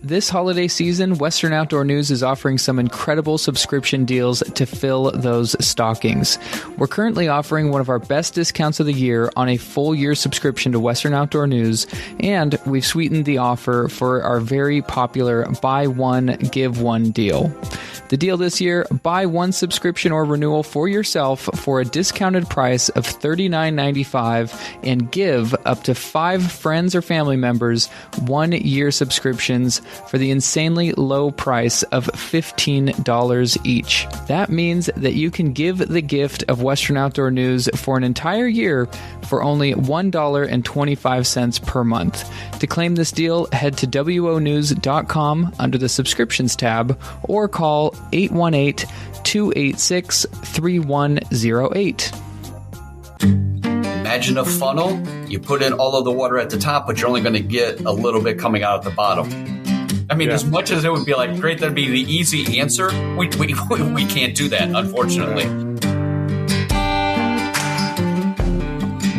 This holiday season, Western Outdoor News is offering some incredible subscription deals to fill those stockings. We're currently offering one of our best discounts of the year on a full year subscription to Western Outdoor News, and we've sweetened the offer for our very popular buy one, give one deal. The deal this year, buy one subscription or renewal for yourself for a discounted price of $39.95 and give up to 5 friends or family members 1 year subscriptions for the insanely low price of $15 each. That means that you can give the gift of Western Outdoor News for an entire year for only $1.25 per month. To claim this deal, head to wonews.com under the subscriptions tab or call 818-286-3108. Imagine a funnel. You put in all of the water at the top, but you're only going to get a little bit coming out at the bottom. I mean, as much as it would be like, great, that'd be the easy answer, we can't do that, unfortunately.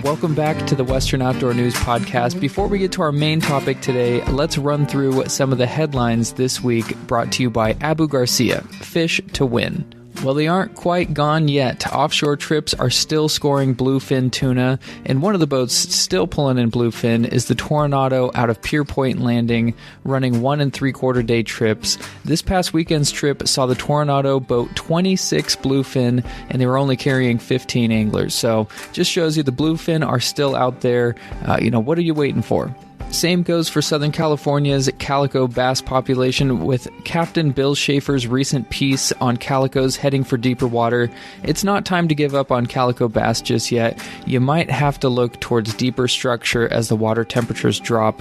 Welcome back to the Western Outdoor News Podcast. Before we get to our main topic today, let's run through some of the headlines this week brought to you by Abu Garcia, Fish to Win. Well, they aren't quite gone yet. Offshore trips are still scoring bluefin tuna, and one of the boats still pulling in bluefin is the Toronado out of Pier Point Landing, running 1 3/4 day trips. This past weekend's trip saw the Toronado boat 26 bluefin, and they were only carrying 15 anglers. So just shows you the bluefin are still out there. What are you waiting for? Same goes for Southern California's calico bass population, with Captain Bill Schaefer's recent piece on calicos heading for deeper water. It's not time to give up on calico bass just yet. You might have to look towards deeper structure as the water temperatures drop.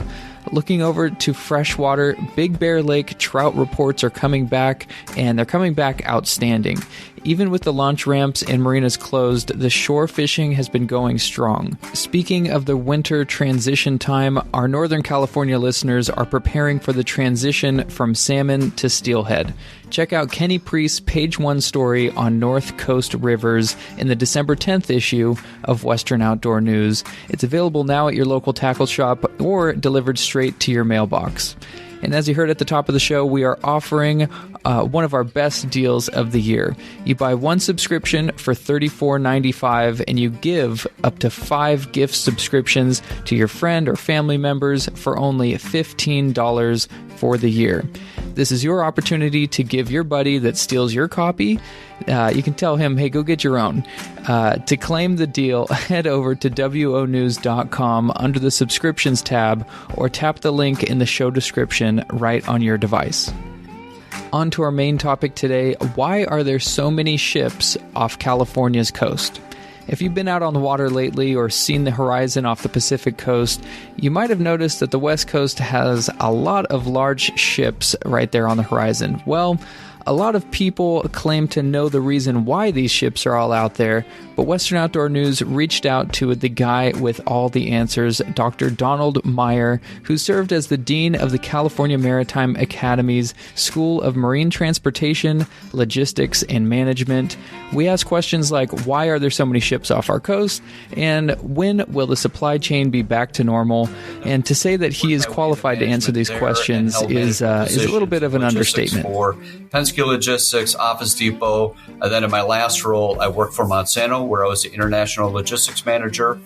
Looking over to freshwater, Big Bear Lake trout reports are coming back, and they're coming back outstanding. Even with the launch ramps and marinas closed, the shore fishing has been going strong. Speaking of the winter transition time, our Northern California listeners are preparing for the transition from salmon to steelhead. Check out Kenny Priest's Page 1 story on North Coast rivers in the December 10th issue of Western Outdoor News. It's available now at your local tackle shop or delivered straight to your mailbox. And as you heard at the top of the show, we are offering one of our best deals of the year. You buy one subscription for $34.95 and you give up to 5 gift subscriptions to your friend or family members for only $15 for the year. This is your opportunity to give your buddy that steals your copy. You can tell him, hey, go get your own. To claim the deal, head over to wonews.com under the subscriptions tab or tap the link in the show description right on your device. On to our main topic today. Why are there so many ships off California's coast? If you've been out on the water lately or seen the horizon off the Pacific coast, you might have noticed that the West Coast has a lot of large ships right there on the horizon. Well, a lot of people claim to know the reason why these ships are all out there, but Western Outdoor News reached out to the guy with all the answers, Dr. Donald Maier, who served as the Dean of the California Maritime Academy's School of Marine Transportation, Logistics, and Management. We asked questions like, why are there so many ships off our coast? And when will the supply chain be back to normal? And to say that he is qualified to answer these questions is a little bit of an understatement. Penske Logistics, Office Depot, and then in my last role, I worked for Monsanto, where I was the International Logistics Manager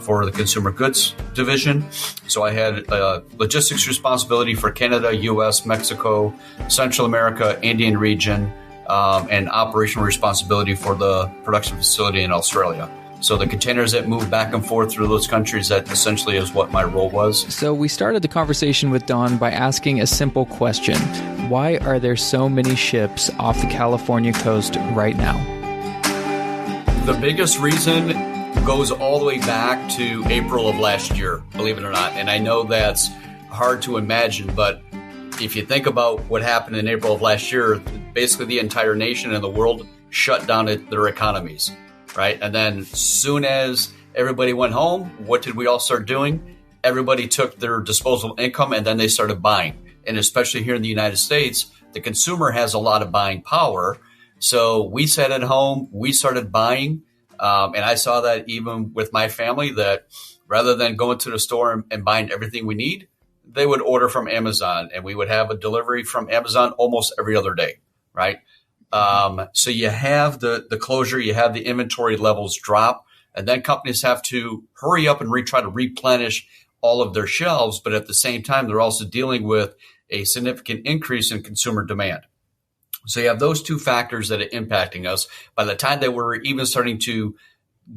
for the Consumer Goods Division. So I had logistics responsibility for Canada, U.S., Mexico, Central America, Indian region, and operational responsibility for the production facility in Australia. So the containers that move back and forth through those countries, that essentially is what my role was. So we started the conversation with Don by asking a simple question. Why are there so many ships off the California coast right now? The biggest reason goes all the way back to April of last year, believe it or not. And I know that's hard to imagine, but if you think about what happened in April of last year, basically the entire nation and the world shut down their economies. Right. And then soon as everybody went home, what did we all start doing? Everybody took their disposable income and then they started buying. And especially here in the United States, the consumer has a lot of buying power. So we sat at home, we started buying. And I saw that even with my family, that rather than going to the store and buying everything we need, they would order from Amazon, and we would have a delivery from Amazon almost every other day, right? So you have the closure, you have the inventory levels drop, and then companies have to hurry up and try to replenish all of their shelves. But at the same time, they're also dealing with a significant increase in consumer demand. So you have those two factors that are impacting us. By the time that we're even starting to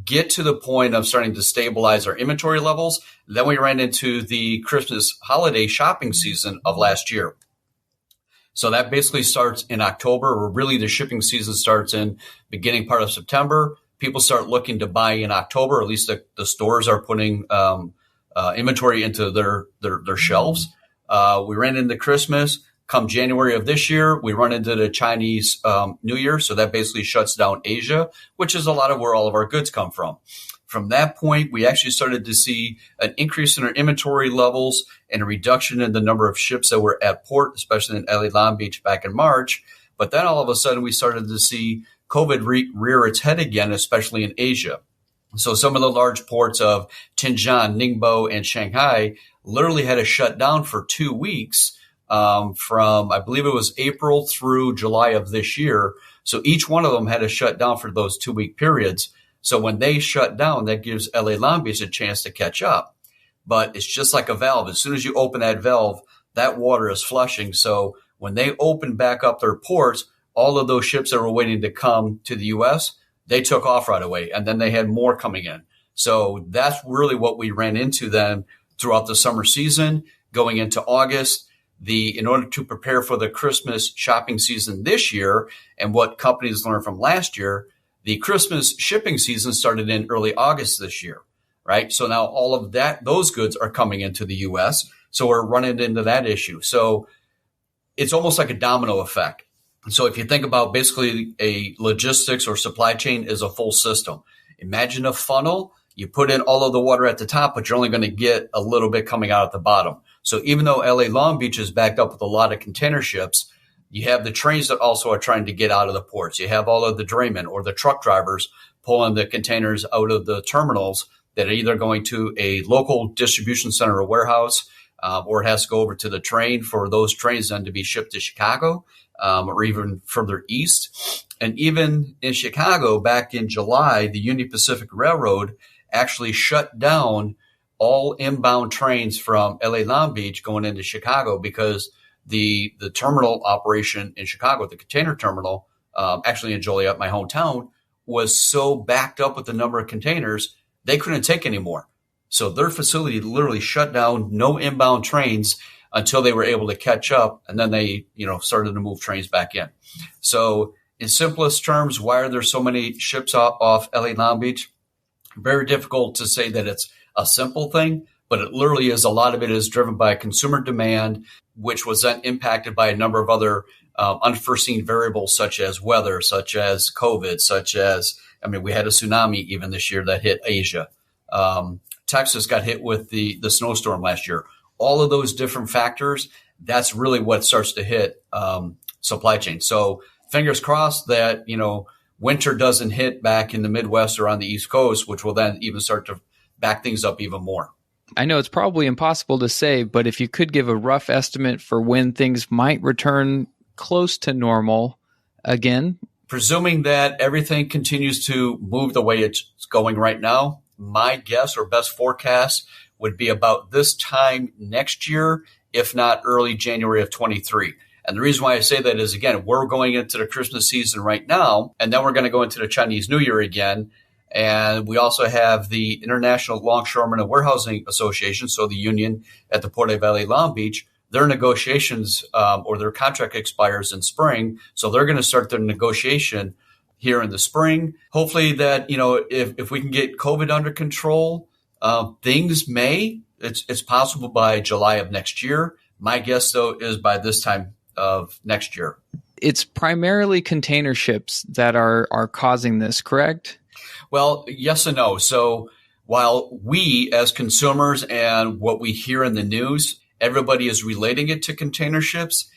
get to the point of starting to stabilize our inventory levels, then we ran into the Christmas holiday shopping season of last year. So that basically starts in October, or really the shipping season starts in beginning part of September. People start looking to buy in October, or at least the stores are putting inventory into their shelves. We ran into Christmas. Come January of this year, we run into the Chinese New Year. So that basically shuts down Asia, which is a lot of where all of our goods come from. From that point, we actually started to see an increase in our inventory levels and a reduction in the number of ships that were at port, especially in LA Long Beach back in March. But then all of a sudden, we started to see COVID rear its head again, especially in Asia. So some of the large ports of Tianjin, Ningbo, and Shanghai literally had to shut down for 2 weeks from, I believe it was April through July of this year. So each one of them had to shut down for those 2-week periods. So when they shut down, that gives LA Long Beach a chance to catch up. But it's just like a valve. As soon as you open that valve, that water is flushing. So when they open back up their ports, all of those ships that were waiting to come to the U.S., they took off right away. And then they had more coming in. So that's really what we ran into then throughout the summer season, going into August. In order to prepare for the Christmas shopping season this year, and what companies learned from last year, the Christmas shipping season started in early August this year, right? So now all of those goods are coming into the U.S. So we're running into that issue. So it's almost like a domino effect. So if you think about basically a logistics or supply chain is a full system. Imagine a funnel. You put in all of the water at the top, but you're only going to get a little bit coming out at the bottom. So even though LA Long Beach is backed up with a lot of container ships, you have the trains that also are trying to get out of the ports. You have all of the draymen or the truck drivers pulling the containers out of the terminals that are either going to a local distribution center or warehouse, or it has to go over to the train for those trains then to be shipped to Chicago, or even further east. And even in Chicago, back in July, the Union Pacific Railroad actually shut down all inbound trains from LA Long Beach going into Chicago because the terminal operation in Chicago, the container terminal, actually in Joliet, my hometown, was so backed up with the number of containers, they couldn't take any more. So their facility literally shut down, no inbound trains until they were able to catch up. And then they, started to move trains back in. So in simplest terms, why are there so many ships off LA Long Beach? Very difficult to say that it's a simple thing, but it literally is. A lot of it is driven by consumer demand, which was then impacted by a number of other unforeseen variables, such as weather, such as COVID, we had a tsunami even this year that hit Asia. Texas got hit with the snowstorm last year. All of those different factors, that's really what starts to hit supply chain. So fingers crossed that, winter doesn't hit back in the Midwest or on the East Coast, which will then even start to back things up even more. I know it's probably impossible to say, but if you could give a rough estimate for when things might return close to normal again. Presuming that everything continues to move the way it's going right now, my guess or best forecast would be about this time next year, if not early January of 23. And the reason why I say that is, again, we're going into the Christmas season right now, and then we're going to go into the Chinese New Year again. And we also have the International Longshoremen and Warehousing Association, so the union at the Port of LA Long Beach. Their negotiations or their contract expires in spring. So they're going to start their negotiation here in the spring. Hopefully that, if we can get COVID under control, things it's possible by July of next year. My guess, though, is by this time of next year. It's primarily container ships that are causing this, correct? Well, yes and no. So while we as consumers and what we hear in the news, everybody is relating it to container ships,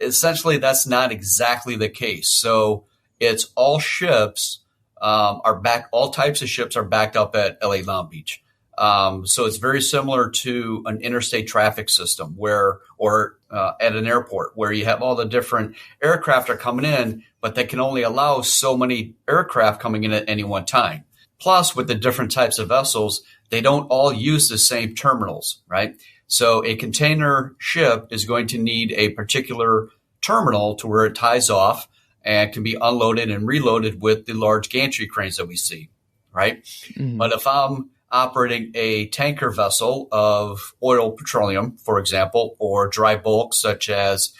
essentially that's not exactly the case. So it's all ships all types of ships are backed up at LA Long Beach. So it's very similar to an interstate traffic system or at an airport where you have all the different aircraft are coming in, but they can only allow so many aircraft coming in at any one time. Plus, with the different types of vessels, they don't all use the same terminals, right? So a container ship is going to need a particular terminal to where it ties off and can be unloaded and reloaded with the large gantry cranes that we see, right? Mm-hmm. But if I'm operating a tanker vessel of oil, petroleum, for example, or dry bulk such as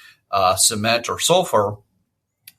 cement or sulfur,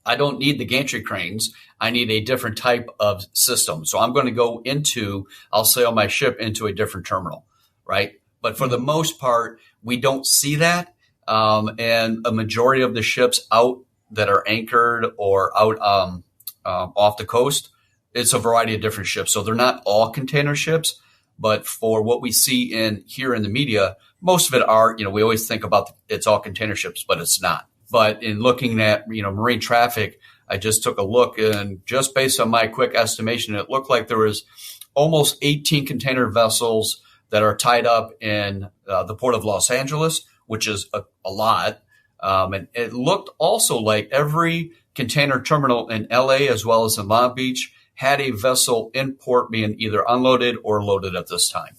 I don't need the gantry cranes. I need a different type of system. So I'm going to I'll sail my ship into a different terminal, right? But for the most part, we don't see that. And a majority of the ships out that are anchored or out off the coast, it's a variety of different ships. So they're not all container ships, but for what we see here in the media, most of it are, we always think about it's all container ships, but it's not. But in looking at, marine traffic, I just took a look, and just based on my quick estimation, it looked like there was almost 18 container vessels that are tied up in the port of Los Angeles, which is a lot. And it looked also like every container terminal in LA as well as in Long Beach had a vessel in port being either unloaded or loaded at this time.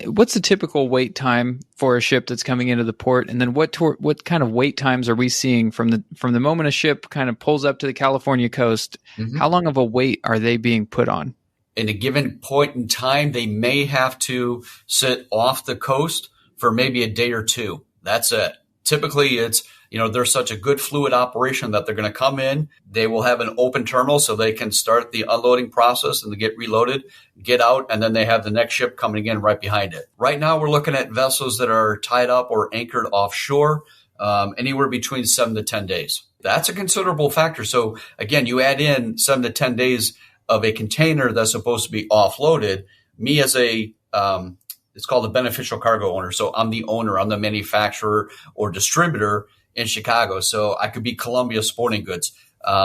What's the typical wait time for a ship that's coming into the port? And then what kind of wait times are we seeing from the moment a ship kind of pulls up to the California coast? Mm-hmm. How long of a wait are they being put on? In a given point in time, they may have to sit off the coast for maybe a day or two. That's it. Typically, it's, there's such a good fluid operation that they're going to come in. They will have an open terminal so they can start the unloading process and they get reloaded, get out, and then they have the next ship coming in right behind it. Right now, we're looking at vessels that are tied up or anchored offshore, anywhere between 7 to 10 days. That's a considerable factor. So again, you add in 7 to 10 days of a container that's supposed to be offloaded. Me as it's called a beneficial cargo owner. So I'm the owner, I'm the manufacturer or distributor in Chicago. So I could be Columbia Sporting Goods,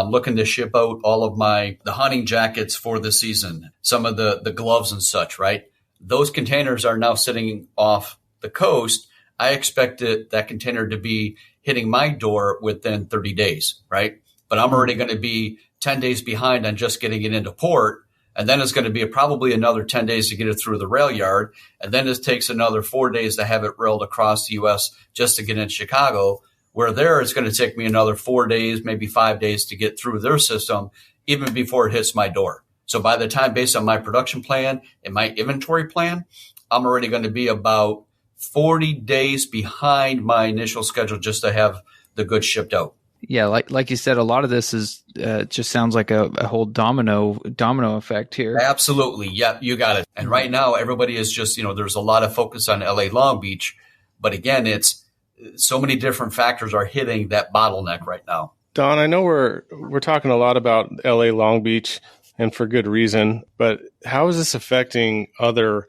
looking to ship out all of the hunting jackets for the season, some of the gloves and such, right? Those containers are now sitting off the coast. I expect that container to be hitting my door within 30 days, right? But I'm already going to be 10 days behind on just getting it into port. And then it's going to be probably another 10 days to get it through the rail yard. And then it takes another 4 days to have it railed across the U.S. just to get in Chicago, where there it's going to take me another 4 days, maybe 5 days to get through their system, even before it hits my door. So by the time, based on my production plan and my inventory plan, I'm already going to be about 40 days behind my initial schedule just to have the goods shipped out. Yeah, like you said, a lot of this is just sounds like a whole domino effect here. Absolutely. Yeah, you got it. And right now, everybody is just, there's a lot of focus on LA Long Beach. But again, it's so many different factors are hitting that bottleneck right now. Don, I know we're talking a lot about LA Long Beach, and for good reason. But how is this affecting other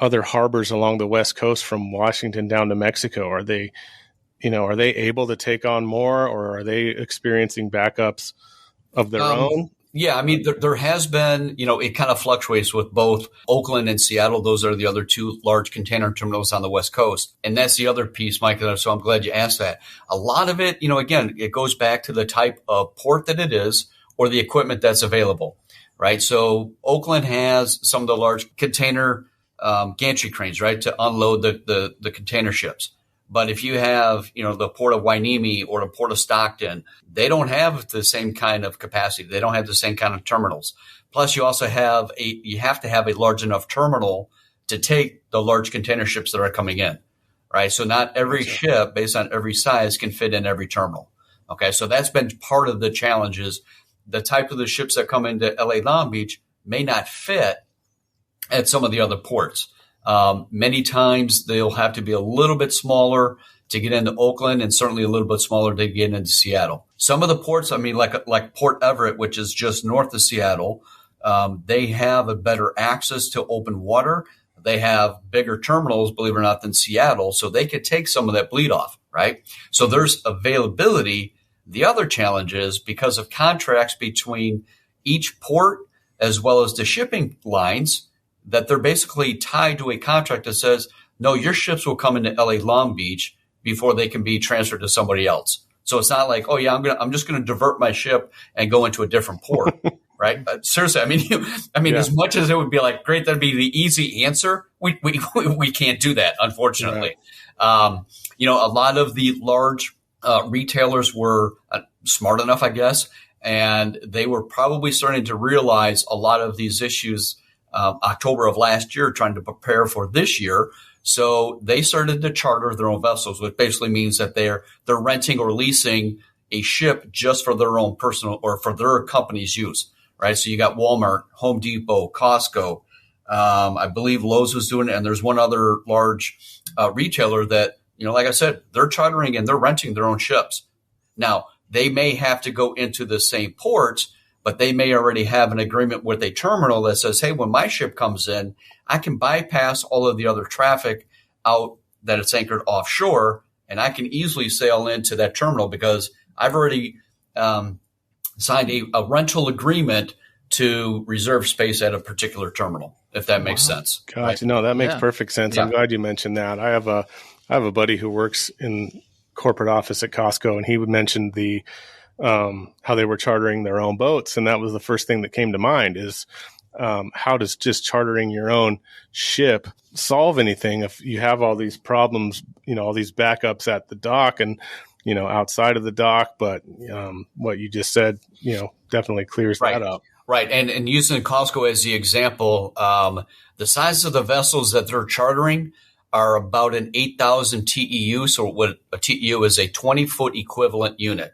harbors along the West Coast from Washington down to Mexico? Are they able to take on more, or are they experiencing backups of their own? Yeah, I mean, there has been, it kind of fluctuates with both Oakland and Seattle. Those are the other two large container terminals on the West Coast. And that's the other piece, Mike. So I'm glad you asked that. A lot of it, again, it goes back to the type of port that it is or the equipment that's available, right? So Oakland has some of the large container gantry cranes, right, to unload the container ships. But if you have, the port of Hueneme or the port of Stockton, they don't have the same kind of capacity. They don't have the same kind of terminals. Plus, you also have to have a large enough terminal to take the large container ships that are coming in, right? So not every ship, based on every size, can fit in every terminal. Okay, so that's been part of the challenges. The type of the ships that come into LA Long Beach may not fit at some of the other ports. Many times they'll have to be a little bit smaller to get into Oakland, and certainly a little bit smaller to get into Seattle. Some of the ports, I mean, like Port Everett, which is just north of Seattle, they have a better access to open water. They have bigger terminals, believe it or not, than Seattle, so they could take some of that bleed off, right? So there's availability. The other challenge is because of contracts between each port as well as the shipping lines, that they're basically tied to a contract that says, no, your ships will come into LA Long Beach before they can be transferred to somebody else. So it's not like, oh yeah, I'm just going to divert my ship and go into a different port, right? Seriously, as much as it would be like, great, that'd be the easy answer. We can't do that, unfortunately. Yeah. A lot of the large retailers were smart enough, I guess, and they were probably starting to realize a lot of these issues October of last year, trying to prepare for this year. So they started to charter their own vessels, which basically means that they're renting or leasing a ship just for their own personal or for their company's use, right? So you got Walmart, Home Depot, Costco. I believe Lowe's was doing it, and there's one other large retailer that, like I said, they're chartering and they're renting their own ships. Now, they may have to go into the same ports, but they may already have an agreement with a terminal that says, hey, when my ship comes in, I can bypass all of the other traffic out that it's anchored offshore, and I can easily sail into that terminal because I've already signed a rental agreement to reserve space at a particular terminal, if that makes sense. Gotcha. Right? No, that makes perfect sense. Yeah. I'm glad you mentioned that. I have a buddy who works in corporate office at Costco, and he would mention the how they were chartering their own boats. And that was the first thing that came to mind is how does just chartering your own ship solve anything if you have all these problems, all these backups at the dock and, outside of the dock. But what you just said, definitely clears that up. Right. And using Costco as the example, the size of the vessels that they're chartering are about an 8,000 TEU. So what a TEU is, a 20-foot equivalent unit.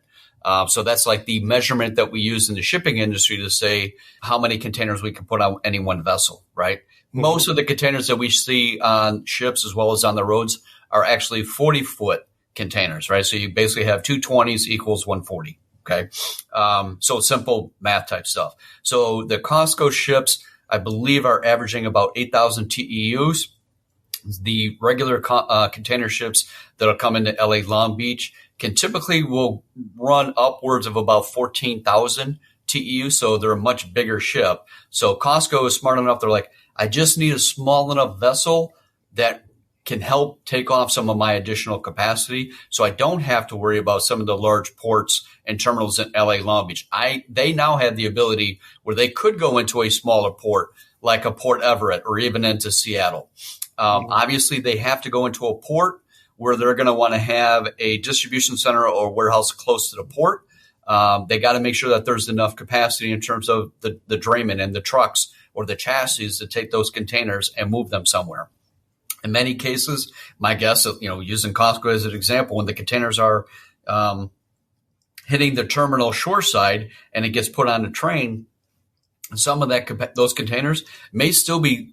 So that's like the measurement that we use in the shipping industry to say how many containers we can put on any one vessel, right? Mm-hmm. Most of the containers that we see on ships as well as on the roads are actually 40-foot containers, right? So you basically have 2 20s equals 140, okay? So simple math type stuff. So the Costco ships, I believe, are averaging about 8,000 TEUs. The regular container ships that'll come into LA Long Beach will run upwards of about 14,000 TEU. So they're a much bigger ship. So Costco is smart enough. They're like, I just need a small enough vessel that can help take off some of my additional capacity. So I don't have to worry about some of the large ports and terminals in LA Long Beach. They now have the ability where they could go into a smaller port like a Port Everett or even into Seattle. Obviously, they have to go into a port where they're going to want to have a distribution center or warehouse close to the port. They got to make sure that there's enough capacity in terms of the draymen and the trucks or the chassis to take those containers and move them somewhere. In many cases, my guess, using Costco as an example, when the containers are hitting the terminal shoreside and it gets put on a train, some of those containers may still be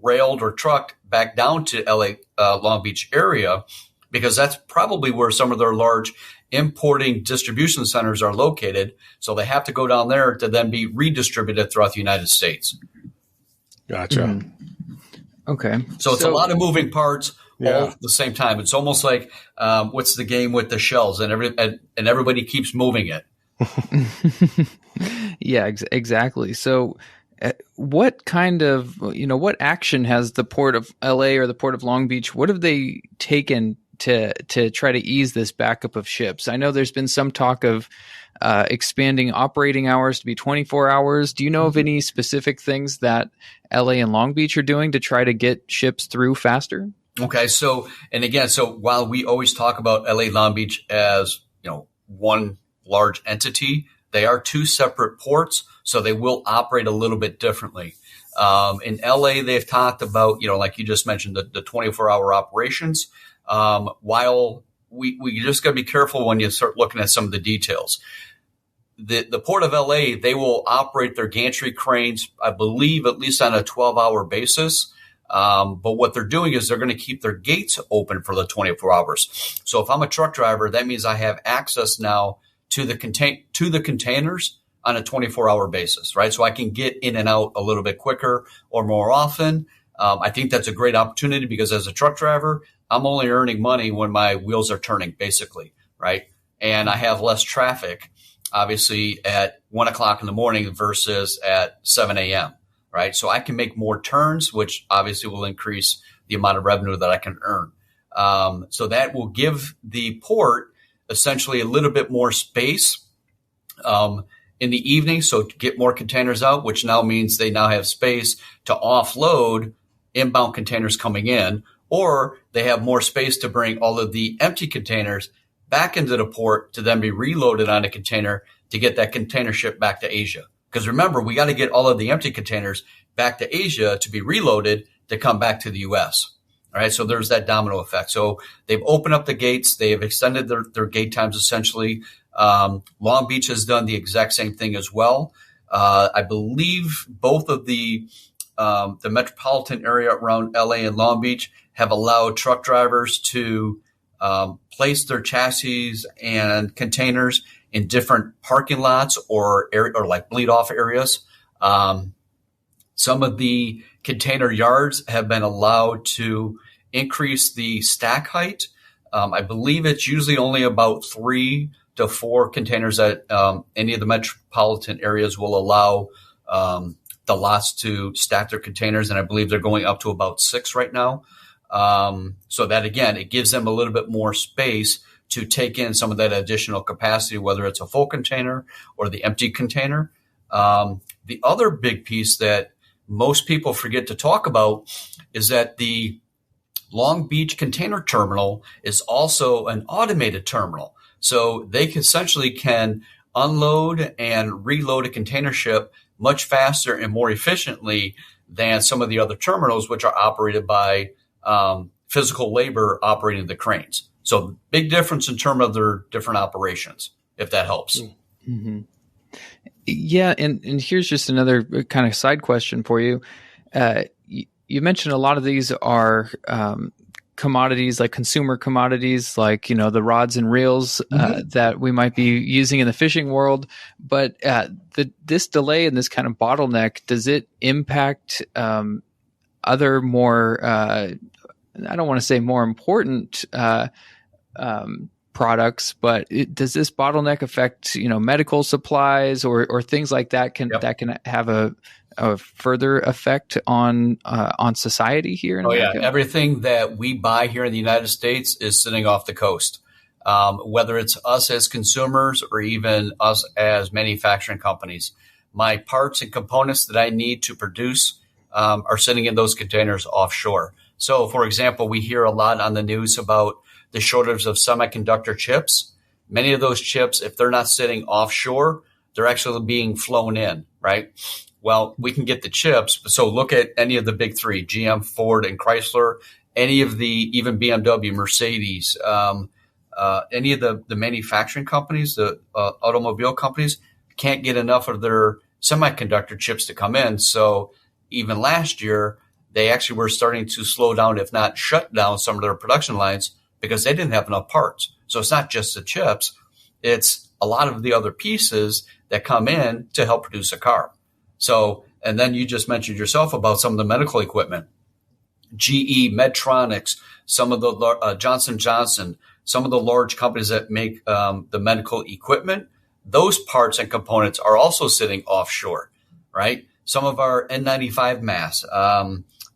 railed or trucked back down to LA Long Beach area, because that's probably where some of their large importing distribution centers are located. So they have to go down there to then be redistributed throughout the United States. Gotcha. Mm-hmm. Okay. So it's a lot of moving parts all at the same time. It's almost like what's the game with the shells, and everybody keeps moving it. Yeah, exactly. So what kind of, what action has the Port of LA or the Port of Long Beach, what have they taken to try to ease this backup of ships? I know there's been some talk of expanding operating hours to be 24 hours. Do you know of any specific things that LA and Long Beach are doing to try to get ships through faster? Okay. So while we always talk about LA Long Beach as, one large entity, they are 2 separate ports, so they will operate a little bit differently. In LA, they've talked about, like you just mentioned, the 24-hour operations. While we just got to be careful when you start looking at some of the details. The Port of LA, they will operate their gantry cranes, I believe, at least on a 12-hour basis. But what they're doing is they're going to keep their gates open for the 24 hours. So if I'm a truck driver, that means I have access now to the containers on a 24-hour basis, right? So I can get in and out a little bit quicker or more often. I think that's a great opportunity because as a truck driver, I'm only earning money when my wheels are turning, basically, right? And I have less traffic, obviously, at 1 o'clock in the morning versus at 7 a.m. right? So I can make more turns, which obviously will increase the amount of revenue that I can earn. So that will give the port essentially a little bit more space in the evening, so to get more containers out, which now means they now have space to offload inbound containers coming in, or they have more space to bring all of the empty containers back into the port to then be reloaded on a container to get that container shipped back to Asia. Because remember, we got to get all of the empty containers back to Asia to be reloaded to come back to the U.S. All right, so there's that domino effect. So they've opened up the gates. They have extended their gate times essentially. Long Beach has done the exact same thing as well. I believe both of the metropolitan area around LA and Long Beach have allowed truck drivers to place their chassis and containers in different parking lots or like bleed off areas. Some of the container yards have been allowed to increase the stack height. I believe it's usually only about 3 to 4 containers that any of the metropolitan areas will allow the lots to stack their containers. And I believe they're going up to about 6 right now. So that, again, it gives them a little bit more space to take in some of that additional capacity, whether it's a full container or the empty container. The other big piece that most people forget to talk about is that the Long Beach Container Terminal is also an automated terminal. So they essentially can unload and reload a container ship much faster and more efficiently than some of the other terminals, which are operated by physical labor operating the cranes. So big difference in terms of their different operations, if that helps. Mm-hmm. Yeah, and here's just another kind of side question for you. You mentioned a lot of these are commodities, like consumer commodities, like, the rods and reels that we might be using in the fishing world. But this delay and this kind of bottleneck, does it impact other more, I don't want to say more important products, but does this bottleneck affect, medical supplies or things like that that can have a further effect on society here in America? Yeah. Everything that we buy here in the United States is sitting off the coast, whether it's us as consumers or even us as manufacturing companies. My parts and components that I need to produce are sitting in those containers offshore. So, for example, we hear a lot on the news about the shortage of semiconductor chips. Many of those chips, if they're not sitting offshore, they're actually being flown in, right? Well, we can get the chips. So look at any of the big three, GM, Ford, and Chrysler, any of the, even BMW, Mercedes, any of the manufacturing companies, the automobile companies can't get enough of their semiconductor chips to come in. So even last year, they actually were starting to slow down, if not shut down some of their production lines because they didn't have enough parts. So it's not just the chips. It's a lot of the other pieces that come in to help produce a car. So, and then you just mentioned yourself about some of the medical equipment, GE, Medtronics, some of the Johnson & Johnson, some of the large companies that make the medical equipment. Those parts and components are also sitting offshore, right? Some of our N95 masks,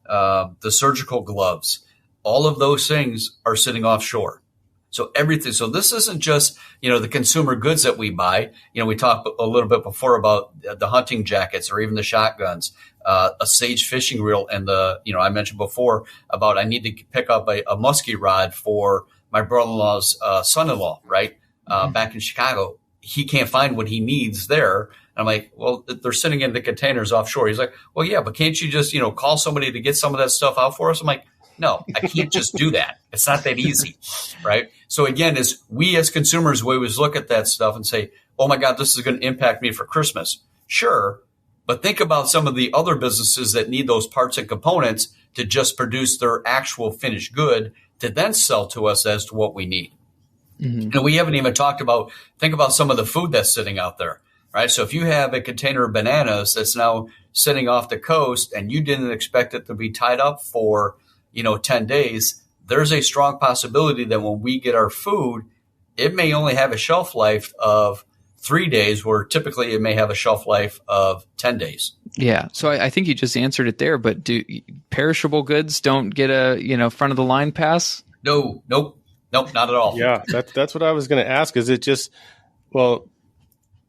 the surgical gloves, all of those things are sitting offshore. So everything. So this isn't just, the consumer goods that we buy. We talked a little bit before about the hunting jackets or even the shotguns, a sage fishing reel. And I mentioned before about I need to pick up a muskie rod for my brother-in-law's son-in-law, right? Back in Chicago. He can't find what he needs there. And I'm like, well, they're sitting in the containers offshore. He's like, well, yeah, but can't you just, call somebody to get some of that stuff out for us? I'm like, no, I can't just do that. It's not that easy, right? So again, we as consumers, we always look at that stuff and say, oh my God, this is going to impact me for Christmas. Sure. But think about some of the other businesses that need those parts and components to just produce their actual finished good to then sell to us as to what we need. Mm-hmm. And we haven't even talked about, think about some of the food that's sitting out there, right? So if you have a container of bananas that's now sitting off the coast and you didn't expect it to be tied up for 10 days, there's a strong possibility that when we get our food, it may only have a shelf life of 3 days, where typically it may have a shelf life of 10 days. Yeah. So I think you just answered it there, but do perishable goods don't get a, front of the line pass? No, nope, not at all. Yeah, that's what I was going to ask. Is it just, well,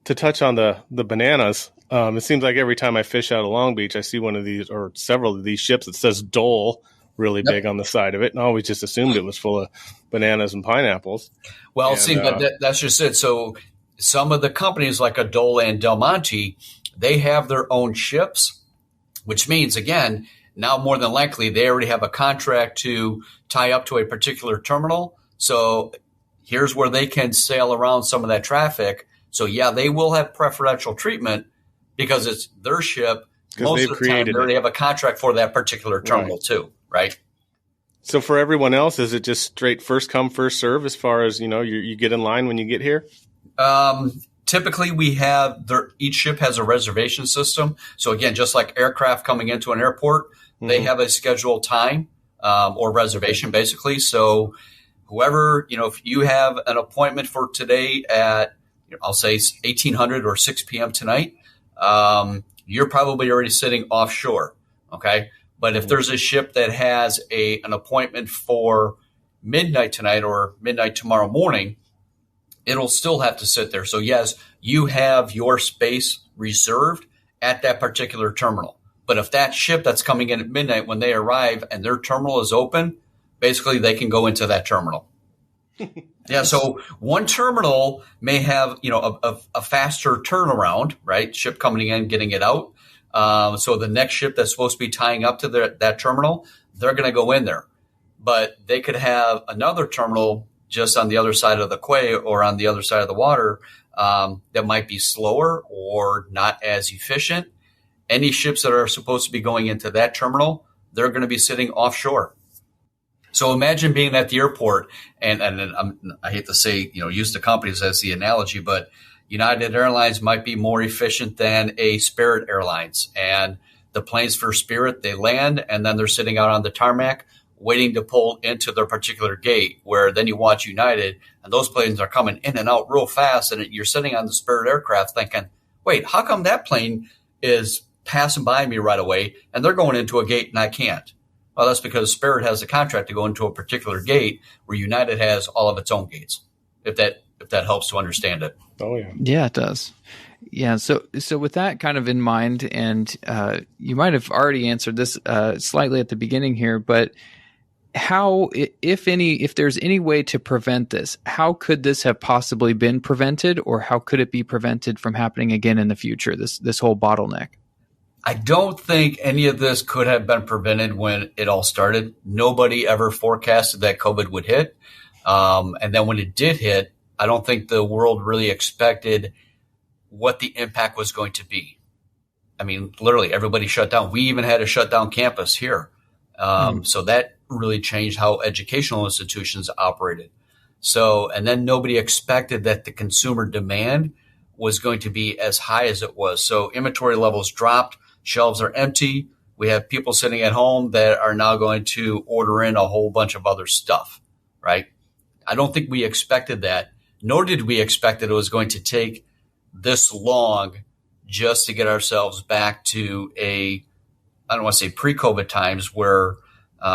to touch on the bananas, it seems like every time I fish out of Long Beach, I see one of these or several of these ships that says Dole really big on the side of it. And I always just assumed it was full of bananas and pineapples. Well, but that's just it. So some of the companies like Dole and Del Monte, they have their own ships, which means, again, now more than likely they already have a contract to tie up to a particular terminal. So here's where they can sail around some of that traffic. So, yeah, they will have preferential treatment because it's their ship. Most of the time, they already have a contract for that particular terminal too, right? So for everyone else, is it just straight first come, first serve as far as, you get in line when you get here? Typically, we have each ship has a reservation system. So again, just like aircraft coming into an airport, they have a scheduled time or reservation, basically. So whoever, if you have an appointment for today at, I'll say 1800 or 6 p.m. tonight, you're probably already sitting offshore. Okay. But if there's a ship that has an appointment for midnight tonight or midnight tomorrow morning, it'll still have to sit there. So yes, you have your space reserved at that particular terminal. But if that ship that's coming in at midnight, when they arrive and their terminal is open, basically they can go into that terminal. Yeah. So one terminal may have, a faster turnaround, right? Ship coming in, getting it out. So the next ship that's supposed to be tying up to that terminal, they're going to go in there. But they could have another terminal just on the other side of the quay or on the other side of the water that might be slower or not as efficient. Any ships that are supposed to be going into that terminal, they're going to be sitting offshore. So imagine being at the airport, and I hate to say, use the companies as the analogy, but United Airlines might be more efficient than a Spirit Airlines. And the planes for Spirit, they land, and then they're sitting out on the tarmac waiting to pull into their particular gate, where then you watch United, and those planes are coming in and out real fast, and you're sitting on the Spirit aircraft thinking, wait, how come that plane is passing by me right away, and they're going into a gate and I can't? Well, that's because Spirit has a contract to go into a particular gate where United has all of its own gates, if that helps to understand it. Oh, yeah. Yeah, it does. Yeah. So with that kind of in mind, and you might have already answered this slightly at the beginning here, but how, if there's any way to prevent this, how could this have possibly been prevented, or how could it be prevented from happening again in the future, this whole bottleneck? I don't think any of this could have been prevented when it all started. Nobody ever forecasted that COVID would hit. And then when it did hit, I don't think the world really expected what the impact was going to be. I mean, literally everybody shut down. We even had to shut down campus here. So that really changed how educational institutions operated. So, and then nobody expected that the consumer demand was going to be as high as it was. So inventory levels dropped, shelves are empty. We have people sitting at home that are now going to order in a whole bunch of other stuff, right? I don't think we expected that, nor did we expect that it was going to take this long just to get ourselves back to I don't want to say pre-COVID times where,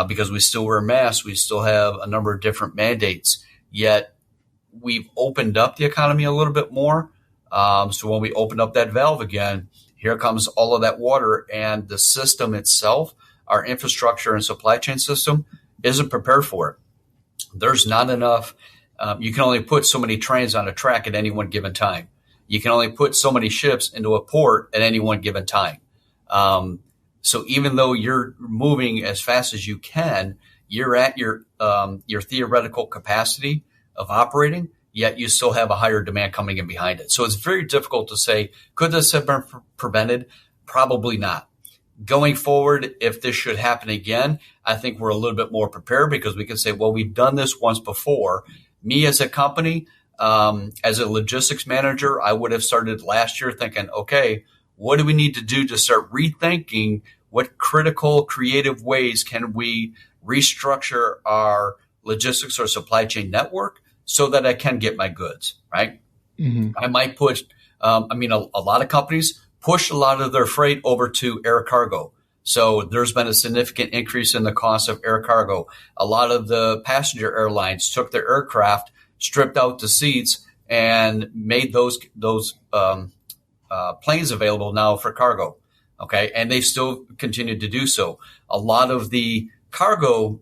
because we still wear masks, we still have a number of different mandates, yet we've opened up the economy a little bit more. So when we open up that valve again, here comes all of that water, and the system itself, our infrastructure and supply chain system, isn't prepared for it. There's not enough. You can only put so many trains on a track at any one given time. You can only put so many ships into a port at any one given time. So even though you're moving as fast as you can, you're at your theoretical capacity of operating, yet you still have a higher demand coming in behind it. So it's very difficult to say, could this have been prevented? Probably not. Going forward, if this should happen again, I think we're a little bit more prepared because we can say, well, we've done this once before. Me as a company, as a logistics manager, I would have started last year thinking, okay, what do we need to do to start rethinking what critical creative ways can we restructure our logistics or supply chain network so that I can get my goods, right? Mm-hmm. I might put, a lot of companies pushed a lot of their freight over to air cargo. So there's been a significant increase in the cost of air cargo. A lot of the passenger airlines took their aircraft, stripped out the seats, and made those planes available now for cargo. Okay, and they still continue to do so. A lot of the cargo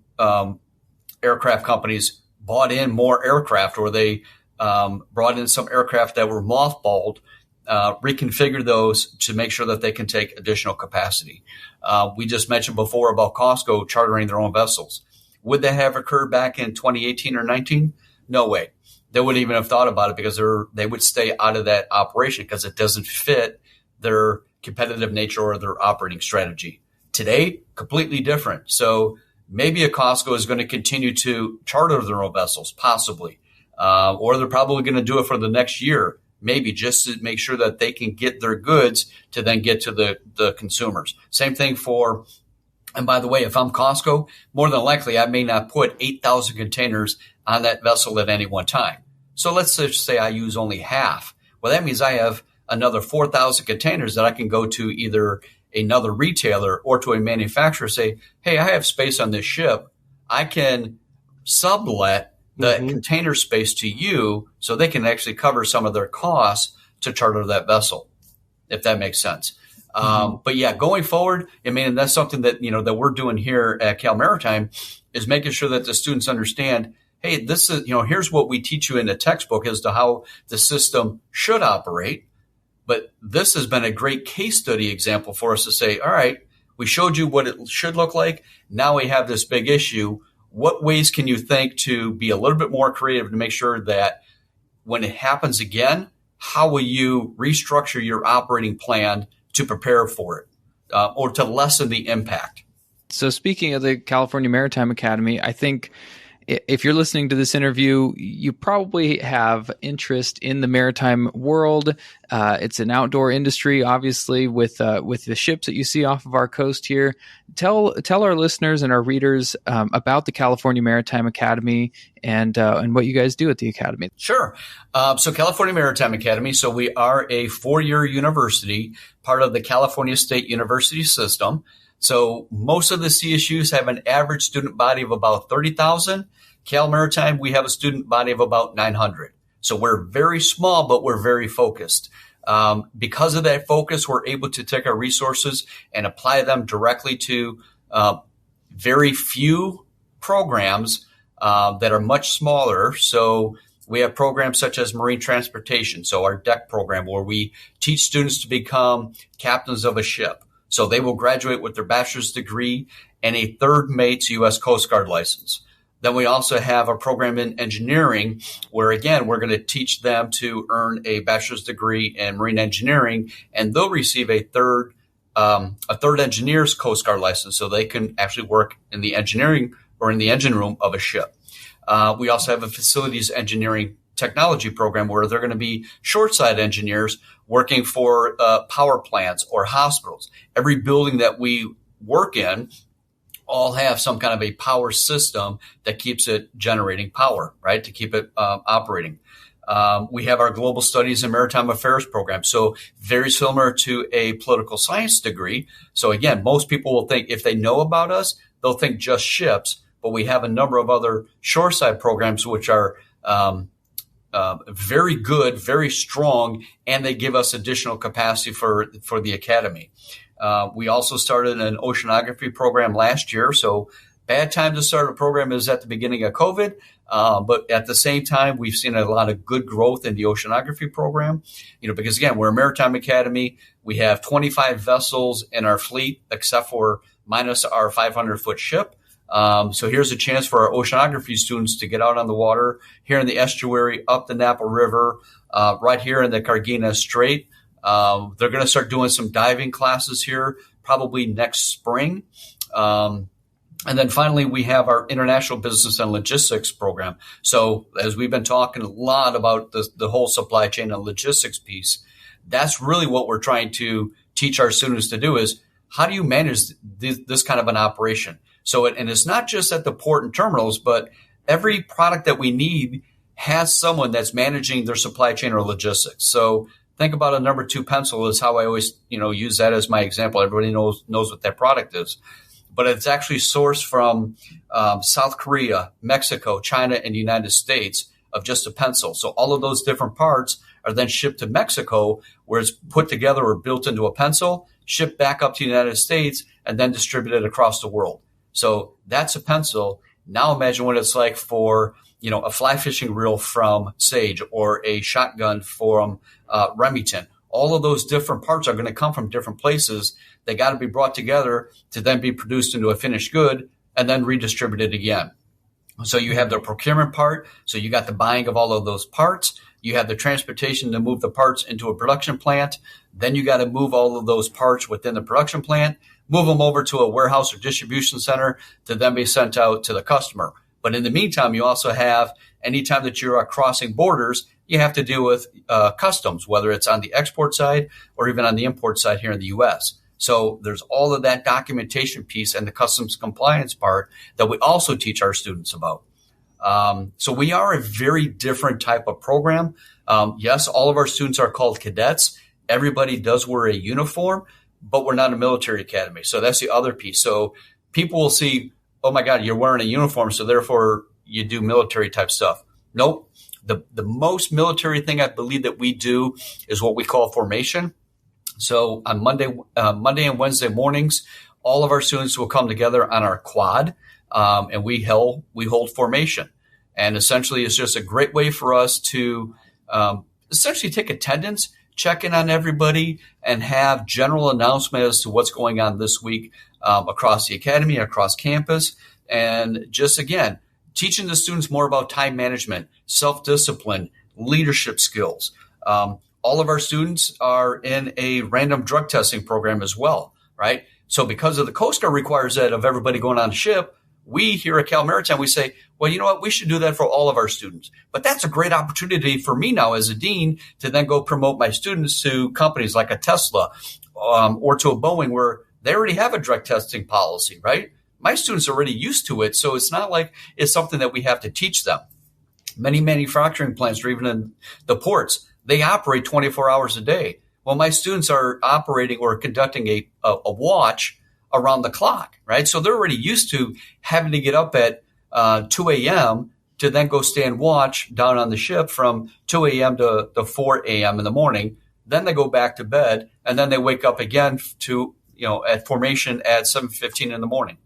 aircraft companies bought in more aircraft, or they brought in some aircraft that were mothballed, reconfigured those to make sure that they can take additional capacity. We just mentioned before about Costco chartering their own vessels. Would that have occurred back in 2018 or 19? No way. They wouldn't even have thought about it because they would stay out of that operation because it doesn't fit their competitive nature or their operating strategy. Today, completely different. So maybe a Costco is going to continue to charter their own vessels, possibly, or they're probably going to do it for the next year, maybe just to make sure that they can get their goods to then get to the consumers. Same thing and by the way, if I'm Costco, more than likely I may not put 8,000 containers on that vessel at any one time. So let's just say I use only half. Well, that means I have another 4,000 containers that I can go to either another retailer or to a manufacturer, say, hey, I have space on this ship. I can sublet the container space to you so they can actually cover some of their costs to charter that vessel, if that makes sense. But yeah, going forward, I mean, and that's something that, that we're doing here at Cal Maritime is making sure that the students understand, hey, this is, here's what we teach you in the textbook as to how the system should operate. But this has been a great case study example for us to say, all right, we showed you what it should look like. Now we have this big issue. What ways can you think to be a little bit more creative to make sure that when it happens again, how will you restructure your operating plan to prepare for it or to lessen the impact? So speaking of the California Maritime Academy, I think if you're listening to this interview, you probably have interest in the maritime world. It's an outdoor industry, obviously, with the ships that you see off of our coast here. Tell our listeners and our readers about the California Maritime Academy and what you guys do at the academy. Sure. So California Maritime Academy. So we are a 4-year university, part of the California State University system. So most of the CSUs have an average student body of about 30,000. Cal Maritime, we have a student body of about 900. So we're very small, but we're very focused. Because of that focus, we're able to take our resources and apply them directly to very few programs that are much smaller. So we have programs such as marine transportation. So our deck program, where we teach students to become captains of a ship. So they will graduate with their bachelor's degree and a third mate's U.S. Coast Guard license. Then we also have a program in engineering where, again, we're going to teach them to earn a bachelor's degree in marine engineering, and they'll receive a third engineer's Coast Guard license so they can actually work in the engineering or in the engine room of a ship. We also have a facilities engineering technology program where they're going to be short-side engineers working for power plants or hospitals. Every building that we work in all have some kind of a power system that keeps it generating power, right, to keep it operating. We have our global studies and maritime affairs program. So very similar to a political science degree. So again, most people will think if they know about us, they'll think just ships, but we have a number of other shoreside programs which are very good, very strong, and they give us additional capacity for the academy. We also started an oceanography program last year. So bad time to start a program is at the beginning of COVID. But at the same time, we've seen a lot of good growth in the oceanography program, because again, we're a maritime academy. We have 25 vessels in our fleet, except for minus our 500-foot ship. So here's a chance for our oceanography students to get out on the water here in the estuary, up the Napa River, right here in the Cargina Strait. They're going to start doing some diving classes here probably next spring. And then finally, we have our international business and logistics program. So as we've been talking a lot about the whole supply chain and logistics piece, that's really what we're trying to teach our students to do is how do you manage this kind of an operation? So, and it's not just at the port and terminals, but every product that we need has someone that's managing their supply chain or logistics. So think about a number 2 pencil is how I always, use that as my example. Everybody knows what that product is. But it's actually sourced from South Korea, Mexico, China, and the United States of just a pencil. So all of those different parts are then shipped to Mexico, where it's put together or built into a pencil, shipped back up to the United States, and then distributed across the world. So that's a pencil. Now imagine what it's like for, a fly fishing reel from Sage or a shotgun from Remington. All of those different parts are going to come from different places. They got to be brought together to then be produced into a finished good and then redistributed again. So you have the procurement part. So you got the buying of all of those parts. You have the transportation to move the parts into a production plant. Then you got to move all of those parts within the production plant, move them over to a warehouse or distribution center to then be sent out to the customer. But in the meantime, you also have, anytime that you're crossing borders, you have to deal with customs, whether it's on the export side or even on the import side here in the U.S. So there's all of that documentation piece and the customs compliance part that we also teach our students about. So we are a very different type of program. Yes, all of our students are called cadets. Everybody does wear a uniform, but we're not a military academy. So that's the other piece. So people will see, oh my God, you're wearing a uniform, so therefore you do military type stuff. Nope. The most military thing I believe that we do is what we call formation. So on Monday and Wednesday mornings, all of our students will come together on our quad, and we hold formation. And essentially, it's just a great way for us to essentially take attendance, check in on everybody, and have general announcement as to what's going on this week across the academy, across campus, and just, again, teaching the students more about time management, self-discipline, leadership skills. All of our students are in a random drug testing program as well, right? So because of the Coast Guard requires that of everybody going on a ship, we here at Cal Maritime, we say, well, you know what? We should do that for all of our students. But that's a great opportunity for me now as a dean to then go promote my students to companies like a Tesla or to a Boeing where they already have a drug testing policy, right? My students are already used to it. So it's not like it's something that we have to teach them. Many manufacturing plants or even in the ports, they operate 24 hours a day. Well, my students are operating or conducting a watch around the clock, right? So they're already used to having to get up at 2 a.m. to then go stand watch down on the ship from 2 a.m. to 4 a.m. in the morning. Then they go back to bed, and then they wake up again to, at formation at 7:15 in the morning,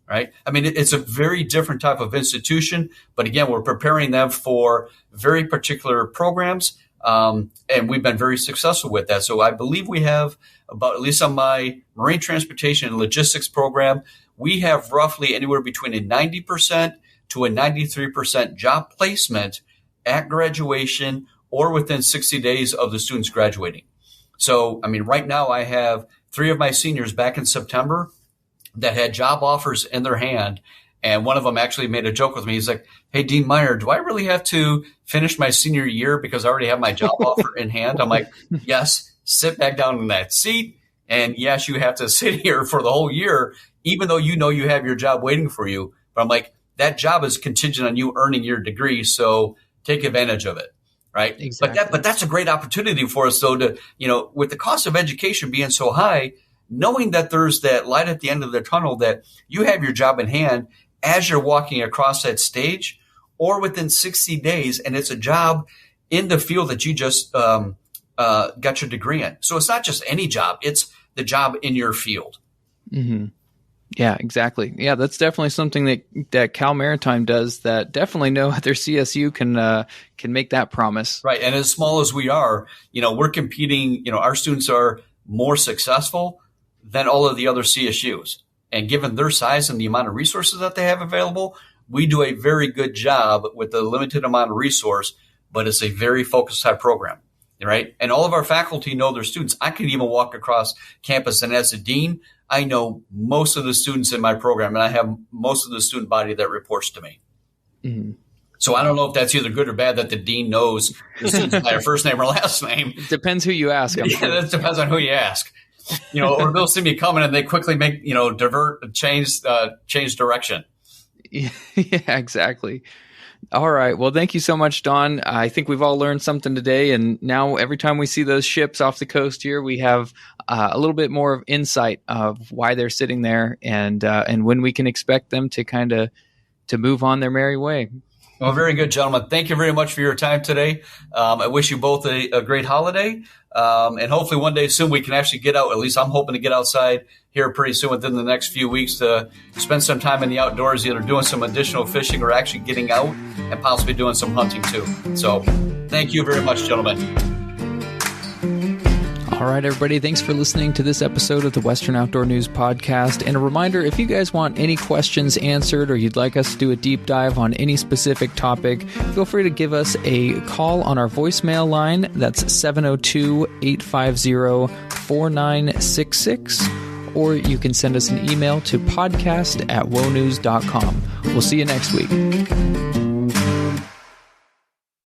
right? I mean, it's a very different type of institution, but again, we're preparing them for very particular programs. And we've been very successful with that. So I believe we have about, at least on my marine transportation and logistics program, we have roughly anywhere between a 90% to a 93% job placement at graduation or within 60 days of the students graduating. So, I mean, right now I have 3 of my seniors back in September that had job offers in their hand. And one of them actually made a joke with me. He's like, hey, Dean Maier, do I really have to finish my senior year because I already have my job offer in hand? I'm like, yes, sit back down in that seat. And yes, you have to sit here for the whole year, even though you have your job waiting for you. But I'm like, that job is contingent on you earning your degree. So take advantage of it. Right. Exactly. But that's a great opportunity for us, though, to, with the cost of education being so high, knowing that there's that light at the end of the tunnel, that you have your job in hand as you're walking across that stage or within 60 days, and it's a job in the field that you just got your degree in. So it's not just any job, it's the job in your field. Mm-hmm. Yeah, exactly. Yeah, that's definitely something that Cal Maritime does that definitely no other CSU can make that promise. Right. And as small as we are, we're competing, our students are more successful than all of the other CSUs. And given their size and the amount of resources that they have available, we do a very good job with the limited amount of resource, but it's a very focused type program, right? And all of our faculty know their students. I can even walk across campus, and as a dean, I know most of the students in my program, and I have most of the student body that reports to me. Mm-hmm. So I don't know if that's either good or bad that the dean knows the students by their first name or last name. It depends who you ask. Yeah, that depends on who you ask. Or they'll see me coming and they quickly make, change direction. Yeah, exactly. All right. Well, thank you so much, Don. I think we've all learned something today. And now every time we see those ships off the coast here, we have a little bit more of insight of why they're sitting there and when we can expect them to kind of to move on their merry way. Well, very good, gentlemen. Thank you very much for your time today. I wish you both a great holiday. And hopefully one day soon we can actually get out. At least I'm hoping to get outside here pretty soon within the next few weeks to spend some time in the outdoors, either doing some additional fishing or actually getting out and possibly doing some hunting too. So thank you very much, gentlemen. All right, everybody. Thanks for listening to this episode of the Western Outdoor News Podcast. And a reminder, if you guys want any questions answered or you'd like us to do a deep dive on any specific topic, feel free to give us a call on our voicemail line. That's 702-850-4966. Or you can send us an email to podcast@wonews.com. We'll see you next week.